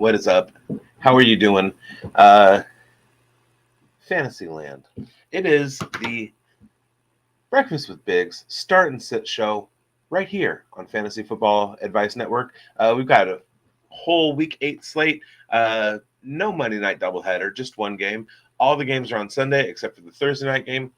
What is up? How are you doing? Fantasyland. It is the Breakfast with Bigz Start and Sit show right here on Fantasy Football Advice Network. We've got a whole Week 8 slate. No Monday night doubleheader, just one game. All the games are on Sunday except for the Thursday night game.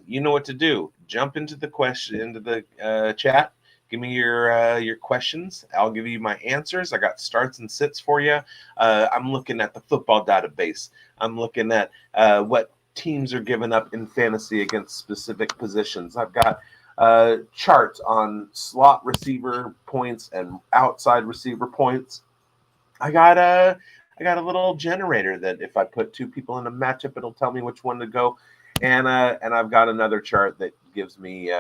You know what to do. Jump into the chat. Give me your questions. I'll give you my answers. I got starts and sits for you. I'm looking at the football database. I'm looking at what teams are giving up in fantasy against specific positions. I've got charts on slot receiver points and outside receiver points. I got a little generator that if I put two people in a matchup, it'll tell me which one to go. And I've got another chart that gives me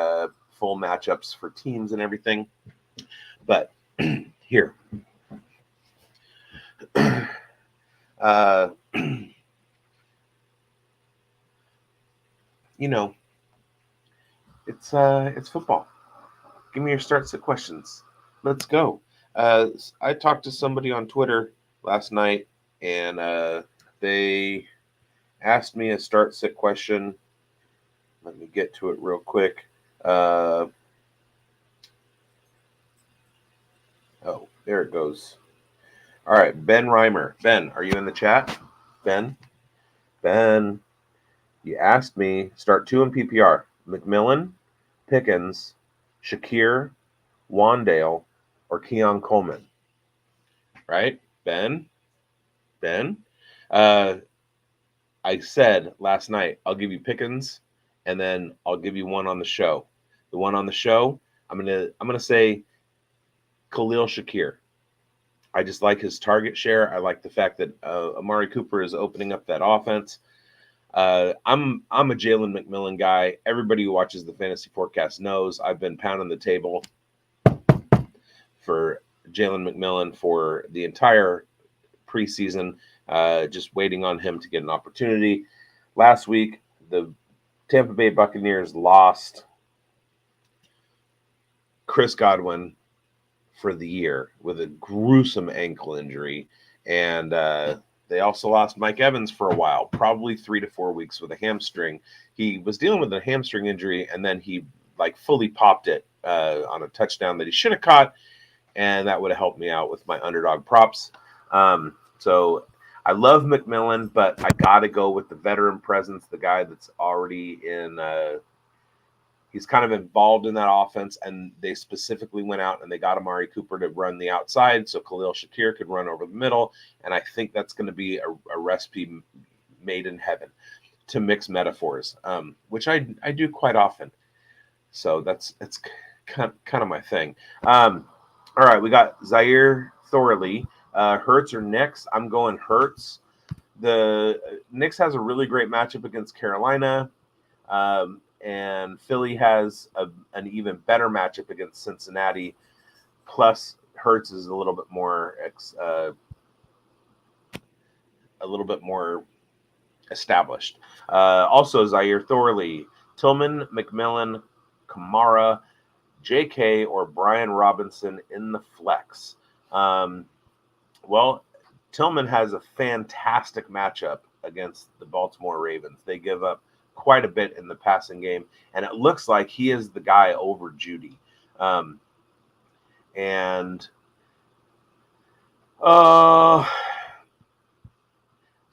full matchups for teams and everything. But here, it's football. Give me your starts at questions. Let's go. I talked to somebody on Twitter last night, and they asked me a start sit question. Let me get to it real quick. Oh, there it goes. All right, Ben Reimer. Ben, are you in the chat? Ben, you asked me start 2 in PPR. McMillan, Pickens, Shakir, Wandale, or Keon Coleman. Right, Ben? I said last night I'll give you Pickens, and then I'll give you one on the show. The one on the show, I'm gonna say Khalil Shakir. I just like his target share. I like the fact that Amari Cooper is opening up that offense. I'm a Jalen McMillan guy. Everybody who watches the Fantasy Forecast knows I've been pounding the table for Jalen McMillan for the entire preseason, just waiting on him to get an opportunity. Last week, the Tampa Bay Buccaneers lost Chris Godwin for the year with a gruesome ankle injury, and they also lost Mike Evans for a while, probably 3 to 4 weeks with a hamstring. He was dealing with a hamstring injury, and then he fully popped it on a touchdown that he should have caught, and that would have helped me out with my underdog props. So I love McMillan, but I got to go with the veteran presence, the guy that's already in he's kind of involved in that offense, and they specifically went out and they got Amari Cooper to run the outside so Khalil Shakir could run over the middle, and I think that's going to be a recipe made in heaven, to mix metaphors, which I do quite often. So it's kind of my thing. All right, we got Zaire Thorley. Hurts or Knicks? I'm going Hurts. The Knicks has a really great matchup against Carolina. And Philly has an even better matchup against Cincinnati. Plus, Hurts is a little bit more established. Also, Zaire Thorley, Tillman, McMillan, Kamara, J.K. or Brian Robinson in the flex. Well, Tillman has a fantastic matchup against the Baltimore Ravens. They give up quite a bit in the passing game, and it looks like he is the guy over Judy. Brian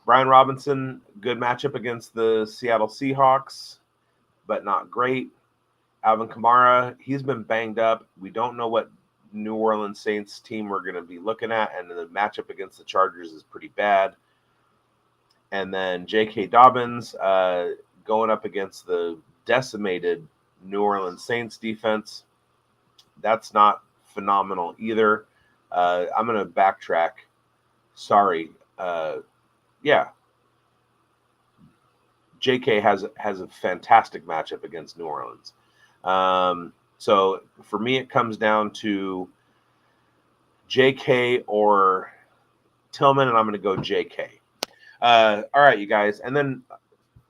Robinson, good matchup against the Seattle Seahawks, but not great. Alvin Kamara, he's been banged up. We don't know what New Orleans Saints team we're going to be looking at, and the matchup against the Chargers is pretty bad. And then J.K. Dobbins, going up against the decimated New Orleans Saints defense. That's not phenomenal either. I'm going to backtrack. Sorry. JK has a fantastic matchup against New Orleans. So for me, it comes down to JK or Tillman, and I'm going to go JK. All right, you guys. And then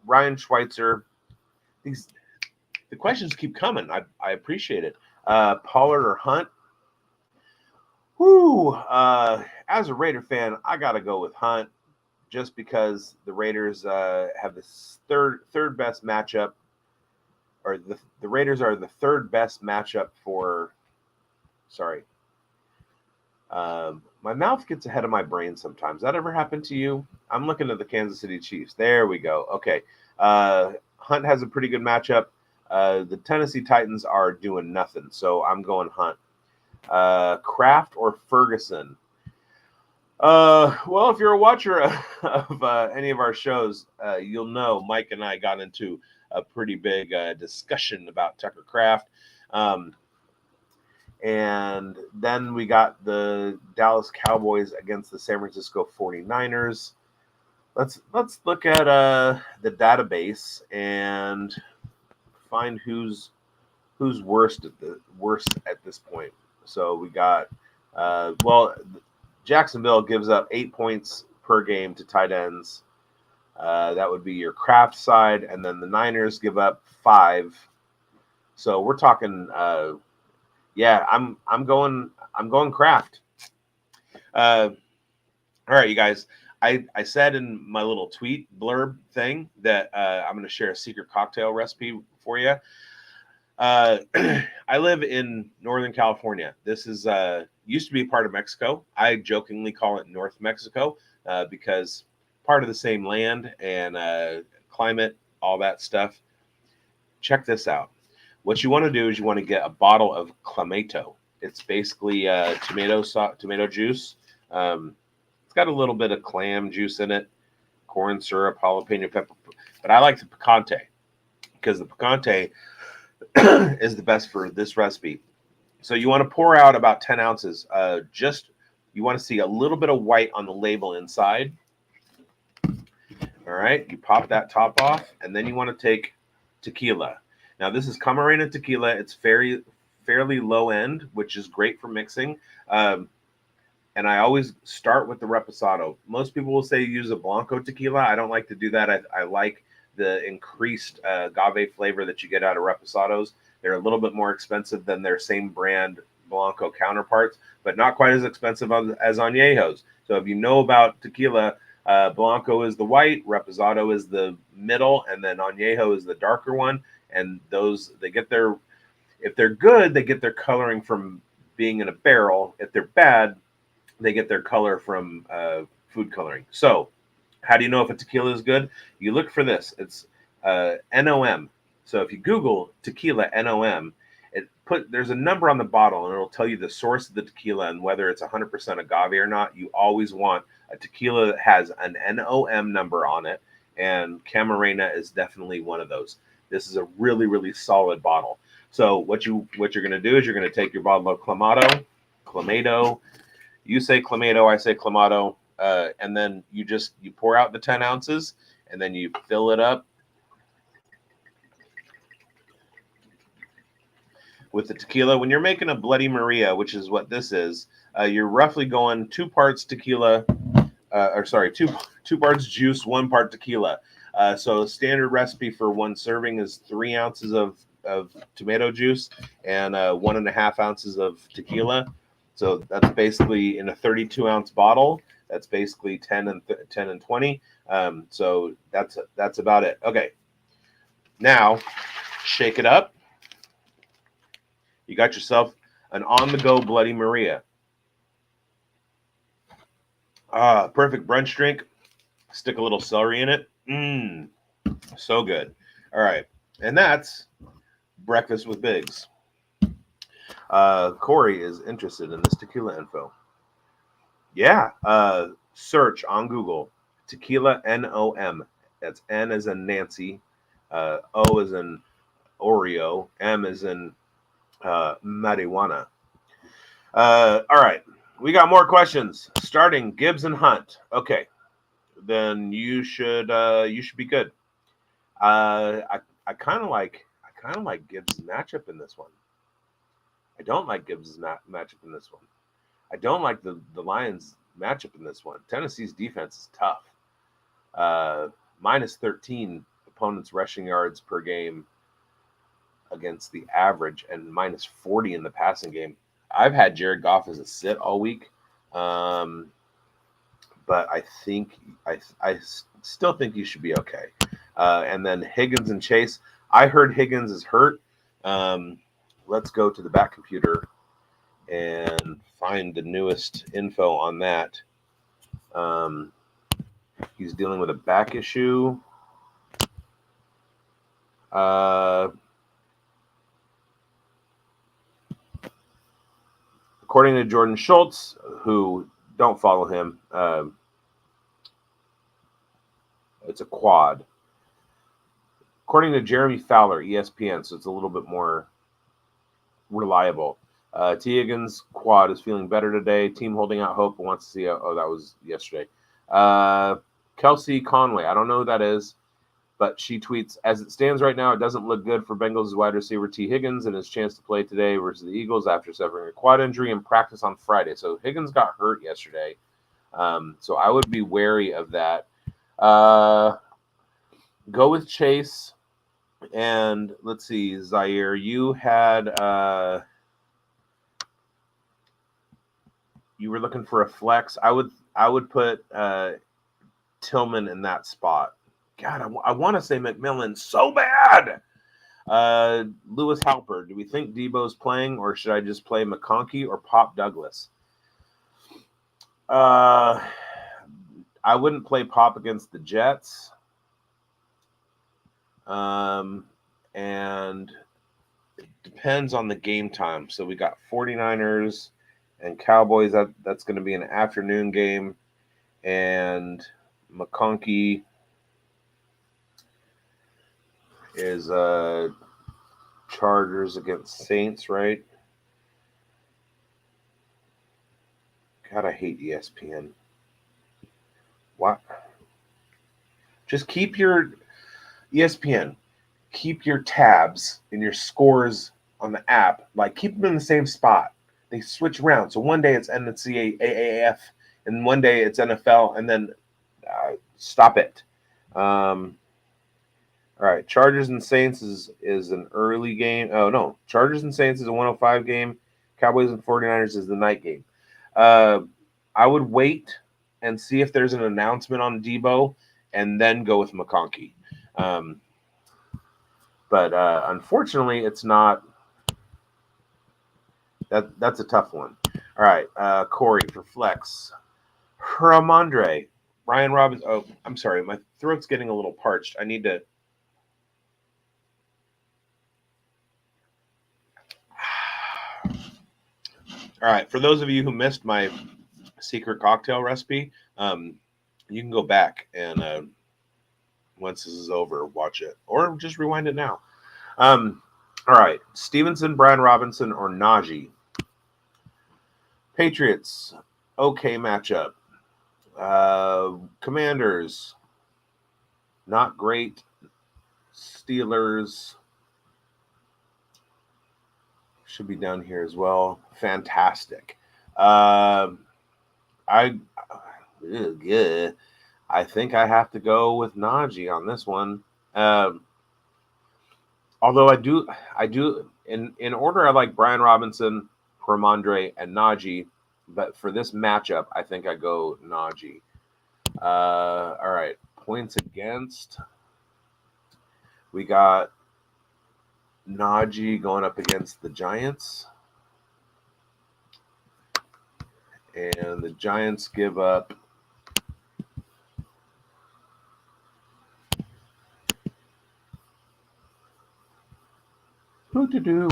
Ryan Schweitzer. The questions keep coming. I appreciate it. Pollard or Hunt? Whoo! As a Raider fan, I gotta go with Hunt, just because the Raiders have the third best matchup, or the Raiders are the third best matchup for. Sorry, my mouth gets ahead of my brain sometimes. That ever happened to you? I'm looking at the Kansas City Chiefs. There we go. Okay. Hunt has a pretty good matchup. The Tennessee Titans are doing nothing, so I'm going Hunt. Kraft or Ferguson? Well, if you're a watcher of any of our shows, you'll know Mike and I got into a pretty big discussion about Tucker Kraft. And then we got the Dallas Cowboys against the San Francisco 49ers. Let's look at the database and find who's worst at this point. So we got Jacksonville gives up 8 points per game to tight ends. That would be your Kraft side, and then the Niners give up 5. So we're talking. Yeah, I'm going Kraft. All right, you guys. I said in my little tweet blurb thing that I'm going to share a secret cocktail recipe for you. I live in Northern California. This is used to be part of Mexico. I jokingly call it North Mexico because part of the same land and climate, all that stuff. Check this out. What you want to do is you want to get a bottle of Clamato. It's basically tomato juice. It's got a little bit of clam juice in it, corn syrup, jalapeno pepper. But I like the picante because the picante is the best for this recipe. So you want to pour out about 10 ounces. You want to see a little bit of white on the label inside. All right, you pop that top off, and then you want to take tequila. Now, this is Camarena tequila. It's fairly low end, which is great for mixing. And I always start with the Reposado. Most people will say use a Blanco tequila. I don't like to do that. I like the increased agave flavor that you get out of Reposados. They're a little bit more expensive than their same brand Blanco counterparts, but not quite as expensive as Añejos. So if you know about tequila, Blanco is the white, Reposado is the middle, and then Añejo is the darker one. And those, if they're good, they get their coloring from being in a barrel. If they're bad, they get their color from food coloring. So how do you know if a tequila is good? You look for this. It's NOM. So if you Google tequila NOM, there's a number on the bottle, and it'll tell you the source of the tequila and whether it's 100% agave or not. You always want a tequila that has an NOM number on it, and Camarena is definitely one of those. This is a really, really solid bottle. So what you're going to do is you're going to take your bottle of Clamato. You say Clamato, I say Clamato, and then you pour out the 10 ounces, and then you fill it up with the tequila. When you're making a Bloody Maria, which is what this is, you're roughly going 2 parts tequila, two parts juice, 1 part tequila. So a standard recipe for 1 serving is 3 ounces of tomato juice and 1.5 ounces of tequila. So that's basically in a 32-ounce bottle. That's basically 10 and 20. So that's about it. Okay. Now, shake it up. You got yourself an on-the-go Bloody Maria. Perfect brunch drink. Stick a little celery in it. So good. All right. And that's Breakfast with bigz. Corey is interested in this tequila info. Yeah. Search on Google tequila NOM. That's N as in Nancy, O as in Oreo, M as in marijuana. All right. We got more questions. Starting Gibbs and Hunt. Okay. Then you should be good. I kind of like Gibbs' matchup in this one. I don't like Gibbs' matchup in this one. I don't like the Lions' matchup in this one. Tennessee's defense is tough. Minus 13 opponents' rushing yards per game against the average, and minus 40 in the passing game. I've had Jared Goff as a sit all week, but I think I still think you should be okay. And then Higgins and Chase. I heard Higgins is hurt. Let's go to the back computer and find the newest info on that. He's dealing with a back issue. According to Jordan Schultz, who don't follow him, it's a quad. According to Jeremy Fowler, ESPN, so it's a little bit more reliable. T. Higgins quad is feeling better today. Team holding out hope and wants to see. That was yesterday. Kelsey Conway, I don't know who that is, but she tweets, as it stands right now, it doesn't look good for Bengals wide receiver T. Higgins and his chance to play today versus the Eagles after suffering a quad injury and practice on Friday. So Higgins got hurt yesterday. So I would be wary of that. Go with Chase. And let's see, Zaire, you had you were looking for a flex. I would put Tillman in that spot. God, I want to say McMillan so bad. Lewis Halper, do we think Debo's playing, or should I just play McConkey or Pop Douglas? I wouldn't play Pop against the Jets. And it depends on the game time. So we got 49ers and Cowboys. That's going to be an afternoon game. And McConkey is Chargers against Saints, right? God, I hate ESPN. What? Just keep your ESPN. Keep your tabs and your scores on the app. Like, keep them in the same spot. They switch around. So one day it's NCAA, and one day it's NFL, and then stop it. All right, Chargers and Saints is an early game. Oh, no. Chargers and Saints is a 105 game. Cowboys and 49ers is the night game. I would wait and see if there's an announcement on Debo and then go with McConkey. But unfortunately, it's not. That's a tough one. All right, Corey for flex. Ramondre, Ryan Robbins. Oh, I'm sorry, my throat's getting a little parched. I need to. All right, for those of you who missed my secret cocktail recipe, you can go back and once this is over, watch it, or just rewind it now. All right, Stevenson, Brian Robinson, or Najee. Patriots, okay matchup. Commanders, not great. Steelers should be down here as well. Fantastic. I think I have to go with Najee on this one. Although I do in order, I like Brian Robinson, Ramondre, and Najee, but for this matchup, I think I go Najee. All right, points against. We got Najee going up against the Giants, and the Giants give up.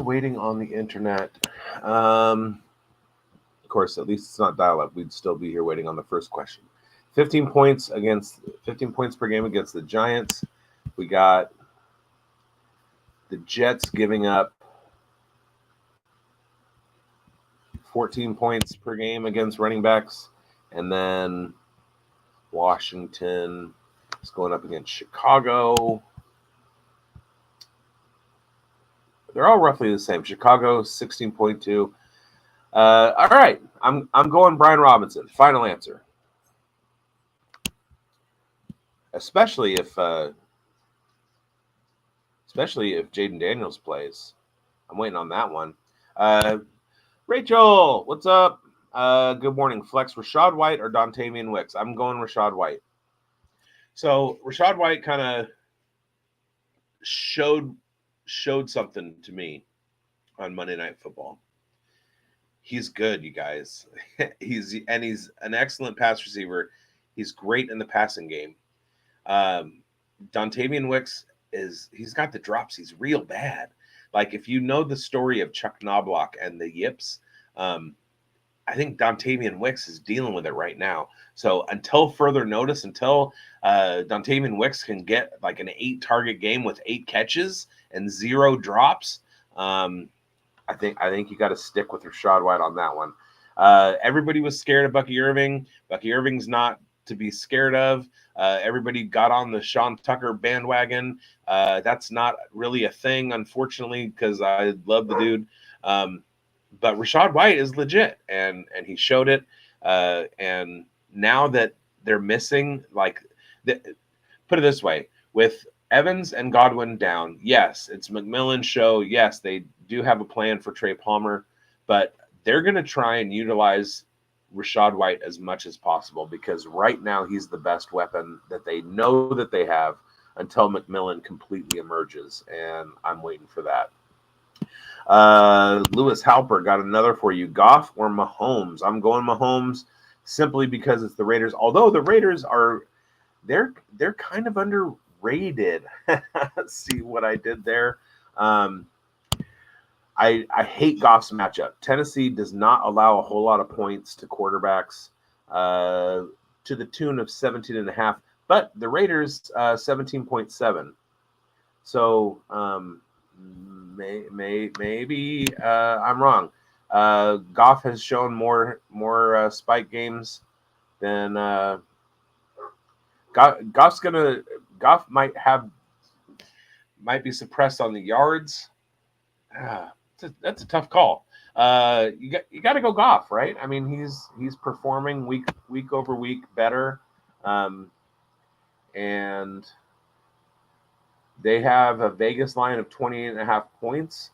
Waiting on the internet. Of course, at least it's not dial-up. We'd still be here waiting on the first question. 15 points per game against the Giants. We got the Jets giving up 14 points per game against running backs. And then Washington is going up against Chicago. They're all roughly the same. Chicago, 16.2. All right. I'm going Brian Robinson. Final answer. Especially if Jaden Daniels plays. I'm waiting on that one. Rachel, what's up? Good morning. Flex Rashad White or Dontavian Wicks? I'm going Rashad White. So Rashad White kind of showed something to me on Monday Night Football. He's good, you guys. he's an excellent pass receiver. He's great in the passing game. Dontavian Wicks he's got the drops. He's real bad. Like if you know the story of Chuck Knobloch and the yips, I think Dontavian Wicks is dealing with it right now. So until further notice, until Dontavian Wicks can get like an 8-target game with 8 catches and 0 drops, I think you got to stick with Rashad White on that one. Everybody was scared of Bucky Irving. Bucky Irving's not to be scared of. Everybody got on the Sean Tucker bandwagon. That's not really a thing, unfortunately, because I love the dude. But Rashad White is legit, and he showed it. And now that they're missing, put it this way, with Evans and Godwin down, yes, it's McMillan's show. Yes, they do have a plan for Trey Palmer, but they're going to try and utilize Rashad White as much as possible because right now he's the best weapon that they know that they have until McMillan completely emerges, and I'm waiting for that. Lewis Halper got another for you. Goff or Mahomes? I'm going Mahomes simply because it's the Raiders. Although the Raiders they're kind of underrated. See what I did there? I hate Goff's matchup. Tennessee does not allow a whole lot of points to quarterbacks to the tune of 17.5, but the Raiders 17.7. So maybe I'm wrong. Goff has shown more spike games than Goff might be suppressed on the yards. That's a tough call. You got to go Goff, right? I mean, he's performing week over week better, and they have a Vegas line of 28.5 points,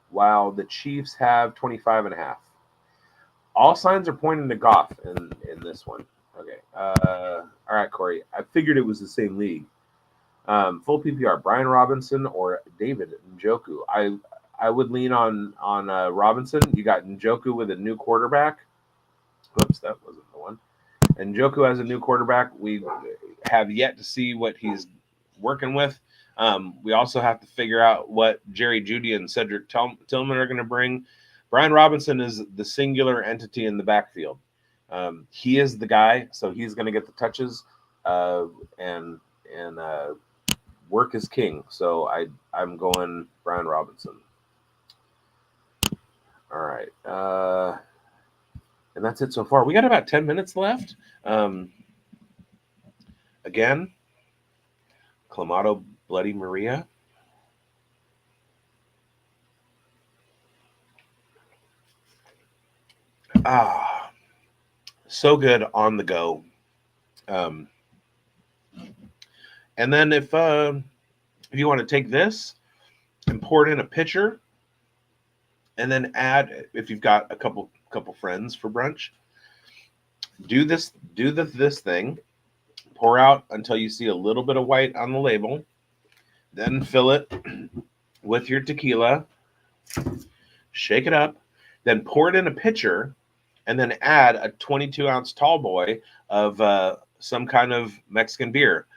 while the Chiefs have 25.5. All signs are pointing to Goff in this one. Okay. All right, Corey. I figured it was the same league. Full PPR: Brian Robinson or David Njoku. I would lean on Robinson. You got Njoku with a new quarterback. Whoops, that wasn't the one. And Njoku has a new quarterback. We have yet to see what he's working with. We also have to figure out what Jerry Jeudy and Cedric Tillman are going to bring. Brian Robinson is the singular entity in the backfield. He is the guy, so he's going to get the touches and work is king. So I'm going Brian Robinson. All right. And that's it so far. We got about 10 minutes left. Again, Clamato Bloody Maria. So good on the go. And then if you want to take this and pour it in a pitcher, and then add, if you've got a couple friends for brunch, do this thing, pour out until you see a little bit of white on the label, then fill it with your tequila, shake it up, then pour it in a pitcher, and then add a 22-ounce tall boy of some kind of Mexican beer,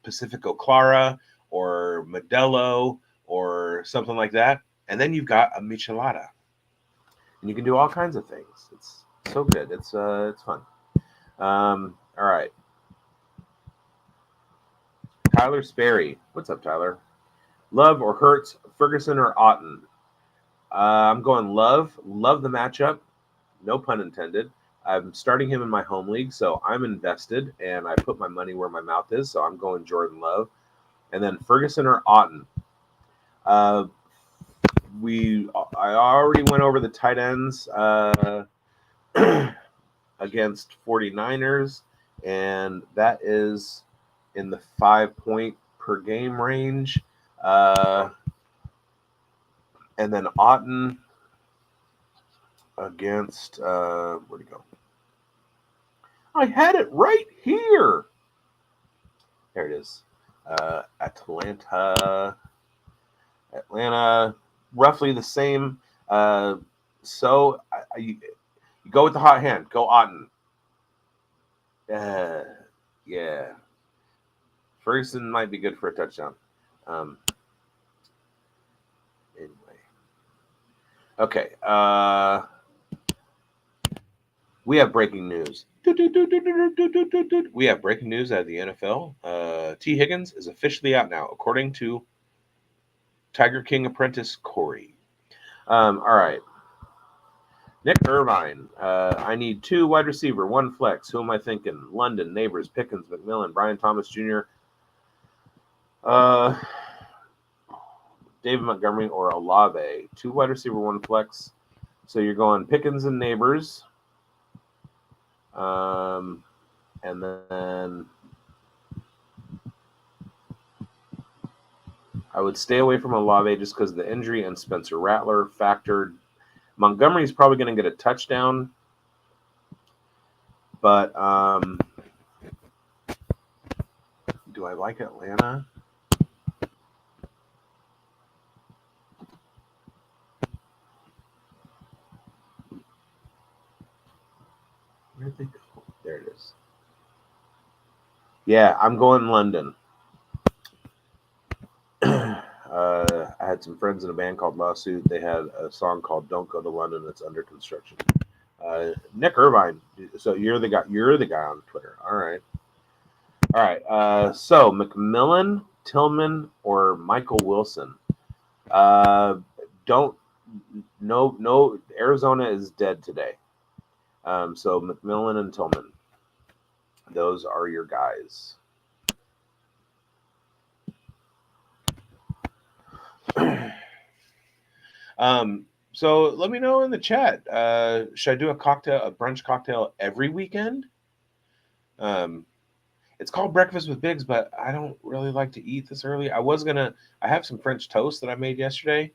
Pacifico Clara or Modelo or something like that. And then you've got a michelada, and you can do all kinds of things. It's so good. It's fun. All right. Tyler Sperry. What's up, Tyler? Love or Hurts, Ferguson or Otten? I'm going Love. Love the matchup. No pun intended. I'm starting him in my home league, so I'm invested, and I put my money where my mouth is, so I'm going Jordan Love. And then Ferguson or Otten? I already went over the tight ends against 49ers, and that is in the 5-point per game range. And then Otten, against, where'd it go? I had it right here. There it is. Atlanta, roughly the same. So you go with the hot hand. Go Otten. Yeah. Ferguson might be good for a touchdown. Anyway. Okay. We have breaking news. We have breaking news out of the NFL. T. Higgins is officially out now, according to Tiger King apprentice Corey. All right. Nick Irvine. I need 2 wide receiver, 1 flex. Who am I thinking? London, Neighbors, Pickens, McMillan, Brian Thomas Jr., David Montgomery, or Olave. 2 wide receiver, 1 flex. So you're going Pickens and Neighbors. And then I would stay away from Olave just because of the injury and Spencer Rattler factored. Montgomery's probably going to get a touchdown. But do I like Atlanta? Where'd they go? There it is. Yeah, I'm going London. I had some friends in a band called Lawsuit. They had a song called "Don't Go to London." It's under construction. Nick Irvine. So you're the guy. You're the guy on Twitter. All right. So McMillan, Tillman, or Michael Wilson. No. Arizona is dead today. So McMillan and Tillman. Those are your guys. So let me know in the chat. Should I do a brunch cocktail every weekend? It's called Breakfast with Bigz, but I don't really like to eat this early. I have some French toast that I made yesterday.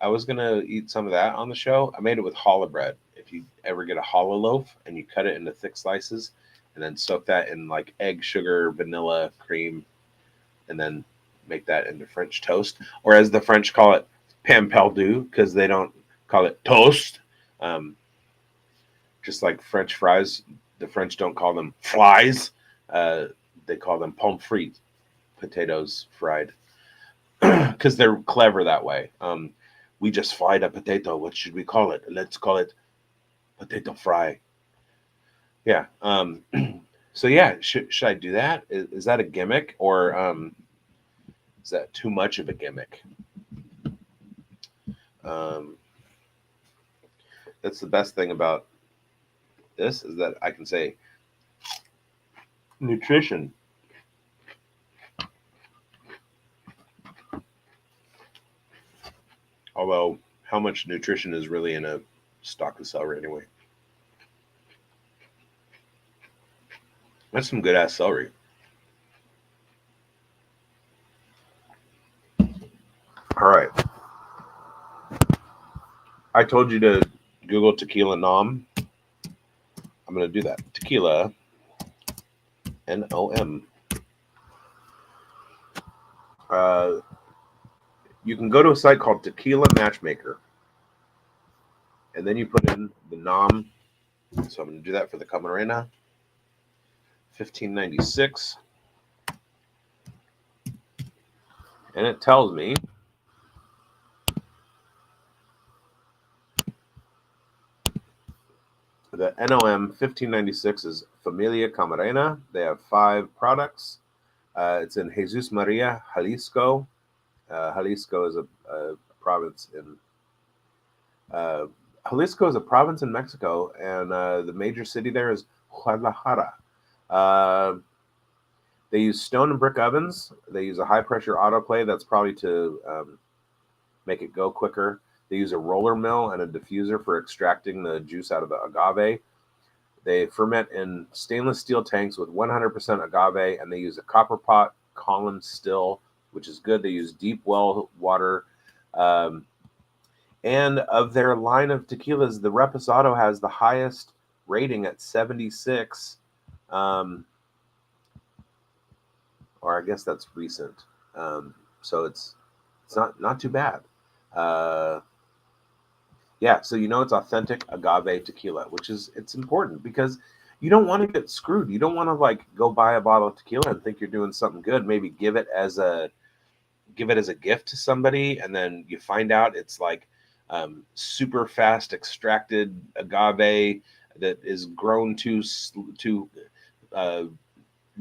I was gonna eat some of that on the show. I made it with challah bread. If you ever get a challah loaf and you cut it into thick slices and then soak that in like egg, sugar, vanilla, cream, and then make that into French toast, or as the French call it, pain perdu, because they don't call it toast. Just like French fries, the French don't call them flies. They call them pommes frites, potatoes fried, because they're clever that way. We just fried a potato. What should we call it? Let's call it potato fry. Yeah. So yeah, should I do that? Is that a gimmick, or is that too much of a gimmick? That's the best thing about this, is that I can say nutrition. Although, how much nutrition is really in a stalk of celery anyway? That's some good ass celery. All right. I told you to Google tequila nom. I'm going to do that. Tequila, N-O-M. You can go to a site called Tequila Matchmaker, and then you put in the nom. So I'm going to do that for the Camarena. $15.96. And it tells me the NOM $15.96 is Familia Camarena. They have 5 products. It's in Jesus Maria, Jalisco. Jalisco is a province in Mexico, and the major city there is Guadalajara. They use stone and brick ovens. They use a high-pressure autoclave. That's probably to make it go quicker. They use a roller mill and a diffuser for extracting the juice out of the agave. They ferment in stainless steel tanks with 100% agave, and they use a copper pot column still, which is good. They use deep well water. And of their line of tequilas, the Reposado has the highest rating at 76. Or I guess that's recent. So it's not too bad. Yeah, so it's authentic agave tequila, which it's important because you don't want to get screwed. You don't want to like go buy a bottle of tequila and think you're doing something good. Maybe give it as a gift to somebody, and then you find out it's like super fast extracted agave that is grown too uh,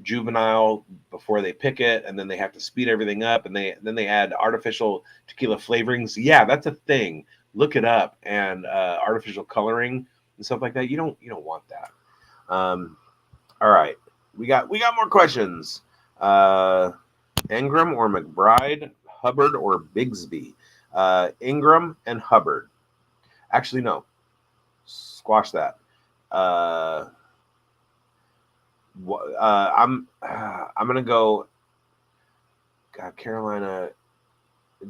juvenile before they pick it, and then they have to speed everything up, and then they add artificial tequila flavorings. Yeah, that's a thing. Look it up. And artificial coloring and stuff like that. You don't want that. All right, we got more questions. Ingram or McBride, Hubbard or Bigsby? Ingram and Hubbard. Actually, no. Squash that. I'm gonna go. God, Carolina,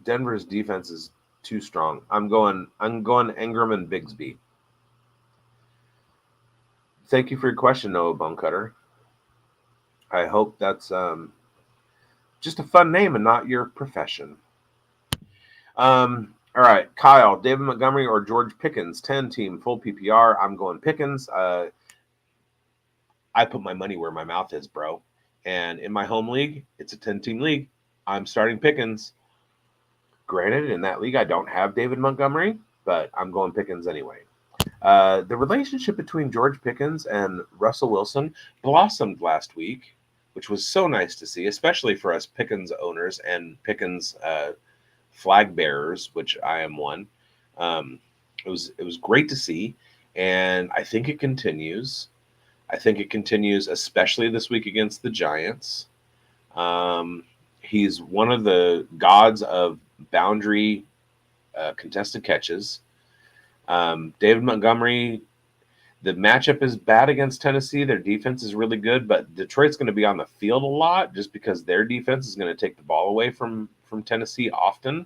Denver's defense is too strong. I'm going Ingram and Bigsby. Thank you for your question, Noah Bonecutter. I hope that's just a fun name and not your profession. All right, Kyle, David Montgomery or George Pickens, 10 team, full PPR. I'm going Pickens. I put my money where my mouth is, bro. And in my home league, it's a 10-team league. I'm starting Pickens. Granted, in that league, I don't have David Montgomery, but I'm going Pickens anyway. The relationship between George Pickens and Russell Wilson blossomed last week, which was so nice to see, especially for us Pickens owners and Pickens flag bearers, which I am one. It was great to see, and I think it continues. I think it continues, especially this week against the Giants. He's one of the gods of boundary contested catches. David Montgomery, the matchup is bad against Tennessee. Their defense is really good, but Detroit's going to be on the field a lot just because their defense is going to take the ball away from Tennessee often.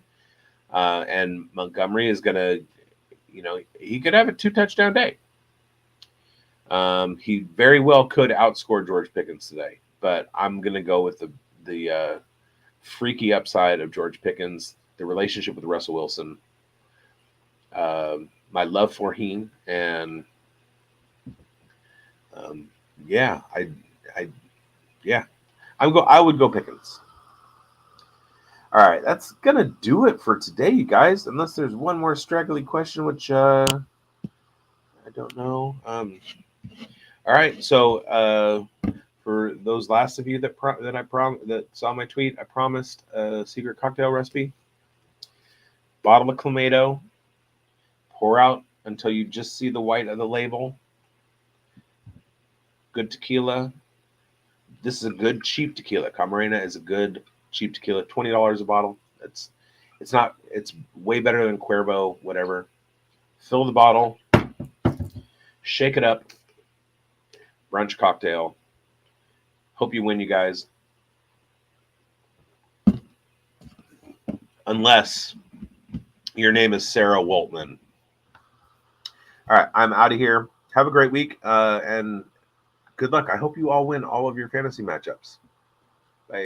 And Montgomery is going to, he could have a 2-touchdown day. He very well could outscore George Pickens today, but I'm going to go with the freaky upside of George Pickens, the relationship with Russell Wilson, my love for him, and I would go Pickens. All right, that's gonna do it for today, you guys. Unless there's one more straggly question, which I don't know. All right, so for those last of you that saw my tweet, I promised a secret cocktail recipe. Bottle of Clamato. Pour out until you just see the white of the label. Good tequila. This is a good cheap tequila. Camarena is a good cheap tequila. $20 a bottle. It's way better than Cuervo, whatever. Fill the bottle. Shake it up. Brunch cocktail. Hope you win, you guys. Unless your name is Sarah Waltman. All right, I'm out of here. Have a great week, and good luck. I hope you all win all of your fantasy matchups. Bye.